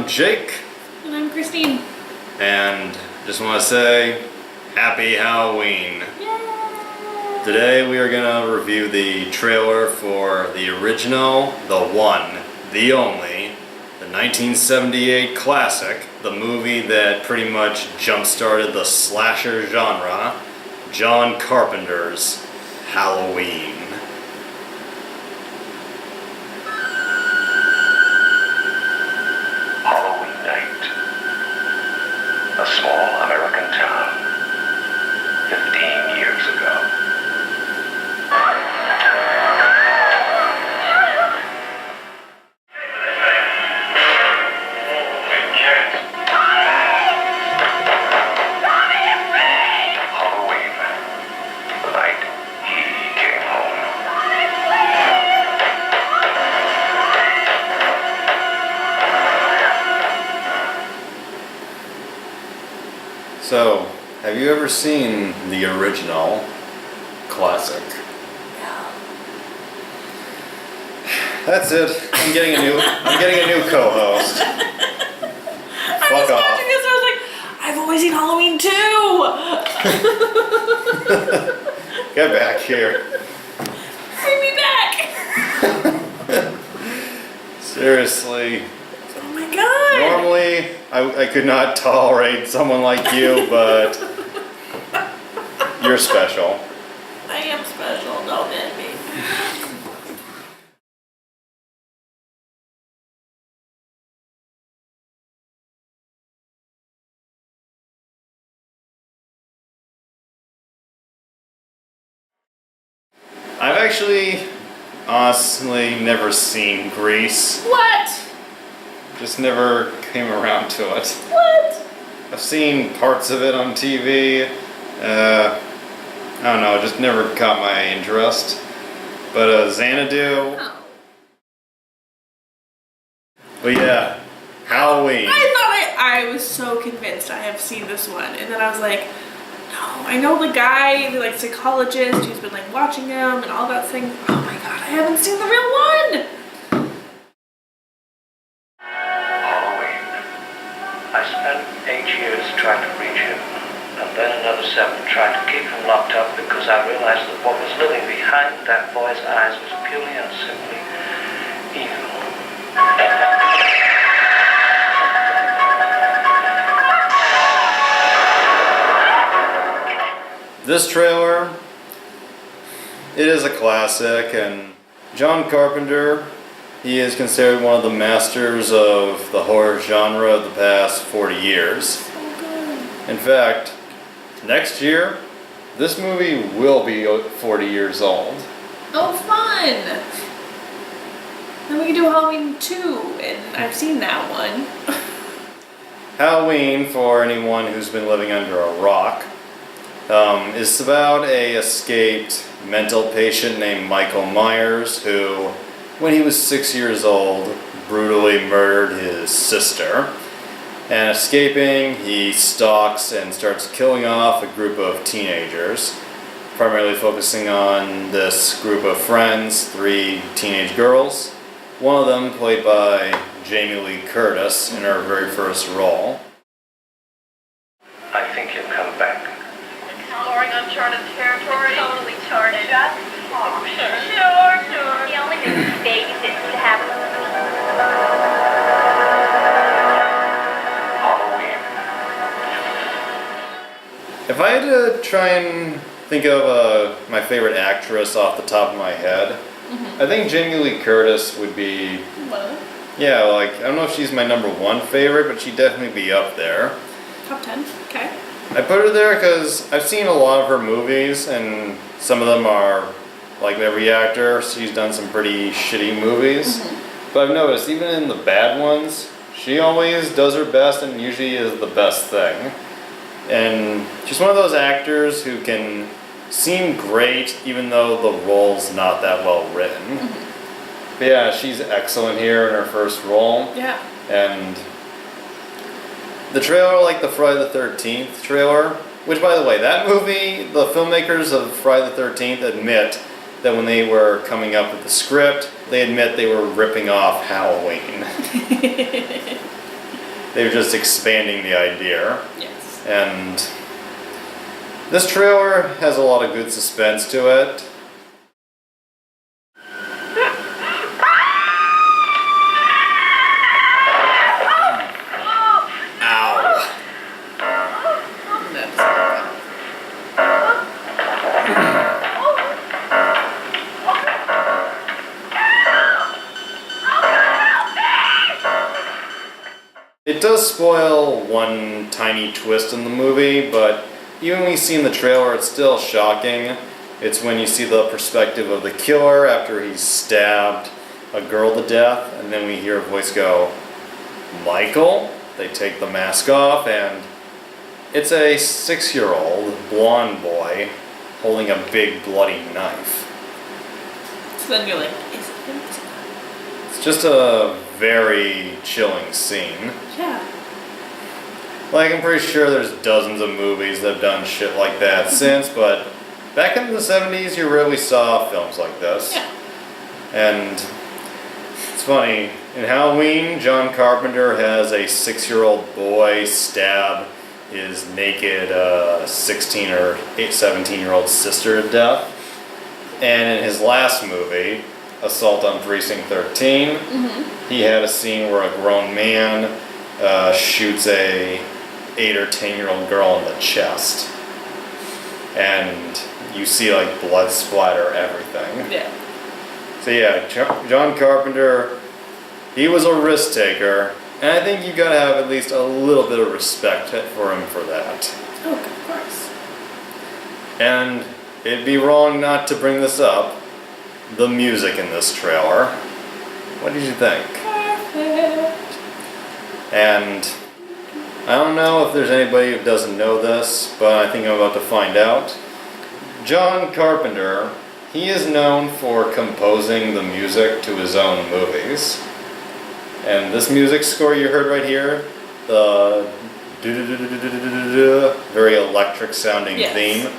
I'm Jake. And I'm Christine. And just want to say, Happy Halloween. Yay! Today we are going to review the trailer for the original, the one, the only, the 1978 classic, the movie that pretty much jump-started the slasher genre, John Carpenter's Halloween. Halloween night. A small American town. 15 years ago. Halloween. The night he came home. So, have you ever seen the original classic? No. That's it. I'm getting a new co-host. I Fuck was off. watching this and I was like, I've always seen Halloween 2! Get back here. Bring me back! Seriously. Oh my god! Normally, I could not tolerate someone like you, but you're special. I am special, don't end me. I've actually, honestly, never seen Grease. What? Just never came around to it. What? I've seen parts of it on TV. I don't know, it just never caught my interest. But Xanadu. Oh. But yeah, Halloween. I was so convinced I have seen this one, and then I was like, no, I know the guy, the like psychologist who's been like watching him and all that thing. Oh my god, I haven't seen the real one. Halloween. I spent 8 years trying to reach him, and then another 7 trying to keep him locked up because I realized that what was living behind that boy's eyes was purely and simply evil. This trailer, it is a classic, and John Carpenter, he is considered one of the masters of the horror genre of the past 40 years. Oh good. In fact, next year, this movie will be 40 years old. Oh fun! Then we can do Halloween 2, and I've seen that one. Halloween, for anyone who's been living under a rock, is about a escaped mental patient named Michael Myers who, when he was 6 years old, brutally murdered his sister. And escaping, he stalks and starts killing off a group of teenagers, primarily focusing on this group of friends, 3 teenage girls. One of them played by Jamie Lee Curtis in her very first role. I think he'll come back. Exploring uncharted territory. Totally charted. Just sure. The only babysits to have Halloween. If I had to try and think of my favorite actress off the top of my head, I think Jamie Lee Curtis would be, Well, yeah, like, I don't know if she's my number 1 favorite, but she'd definitely be up there. top 10. Okay. I put her there because I've seen a lot of her movies, and some of them are, like every actor, she's done some pretty shitty movies. But I've noticed, even in the bad ones, she always does her best and usually is the best thing. And she's one of those actors who can seem great even though the role's not that well written. But yeah, she's excellent here in her first role. Yeah. And the trailer, like the Friday the 13th trailer, which by the way, that movie, the filmmakers of Friday the 13th admit that when they were coming up with the script, they admit they were ripping off Halloween. They're just expanding the idea. Yes. And this trailer has a lot of good suspense to it. Ow. It does spoil one tiny twist in the movie, but even when you see in the trailer, it's still shocking. It's when you see the perspective of the killer after he's stabbed a girl to death, and then we hear a voice go, "Michael?" They take the mask off, and it's a 6-year-old blonde boy holding a big bloody knife. So then you're like, is it him? It's just a very chilling scene. Yeah. Like, I'm pretty sure there's dozens of movies that have done shit like that since, but back in the 70s, you rarely saw films like this. Yeah. And it's funny, in Halloween, John Carpenter has a 6-year-old boy stab his naked 16 or 17-year-old sister to death. And in his last movie, Assault on Precinct 13, he had a scene where a grown man shoots a 8 or 10-year-old girl in the chest. And you see like blood splatter everything. Yeah. So yeah, John Carpenter, he was a risk taker, and I think you gotta have at least a little bit of respect for him for that. Oh, of course. And it'd be wrong not to bring this up. The music in this trailer. What did you think? Perfect. And I don't know if there's anybody who doesn't know this, but I think I'm about to find out. John Carpenter, he is known for composing the music to his own movies. And this music score you heard right here, the very electric sounding Yes. theme,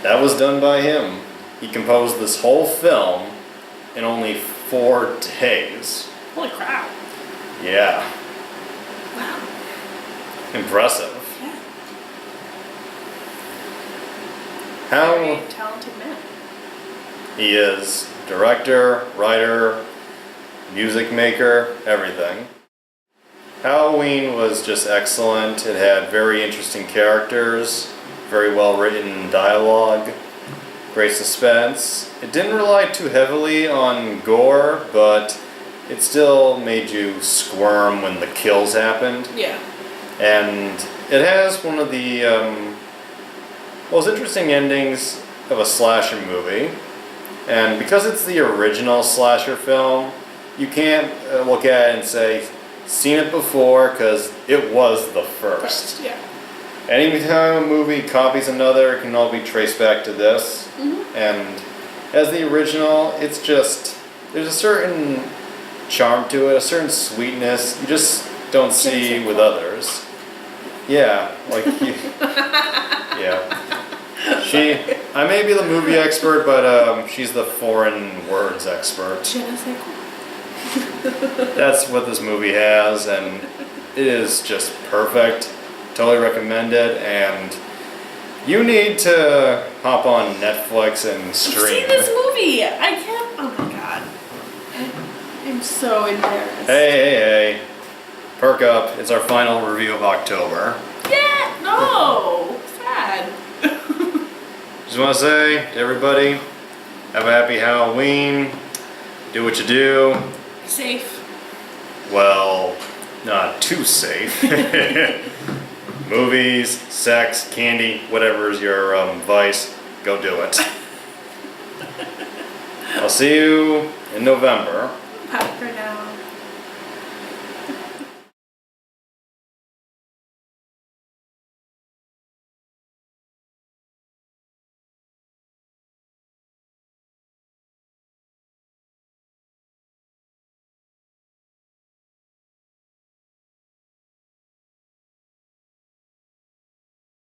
that was done by him. He composed this whole film in only 4 days. Holy crap. Yeah, Wow. impressive. Yeah. How Very talented man. he is director, writer, music maker, everything. Halloween was just excellent. It had very interesting characters, very well written dialogue, great suspense. It didn't rely too heavily on gore, but it still made you squirm when the kills happened. Yeah. And it has one of the most interesting endings of a slasher movie. And because it's the original slasher film, you can't look at it and say, seen it before, because it was the first. Yeah. Anytime a movie copies another, it can all be traced back to this. And as the original, it's just, there's a certain charm to it, a certain sweetness you just don't see with others. Yeah, like, yeah. I may be the movie expert, but she's the foreign words expert. Je ne sais quoi. That's what this movie has, and it is just perfect. Totally recommend it, and you need to hop on Netflix and stream. I've seen this movie. I can't. Oh my god. I'm so embarrassed. Hey. Perk up. It's our final review of October. Yeah. No. Sad. Just want to say to everybody, have a happy Halloween. Do what you do. Safe. Well, not too safe. Movies, sex, candy, whatever is your vice, go do it. I'll see you in November. Bye for now.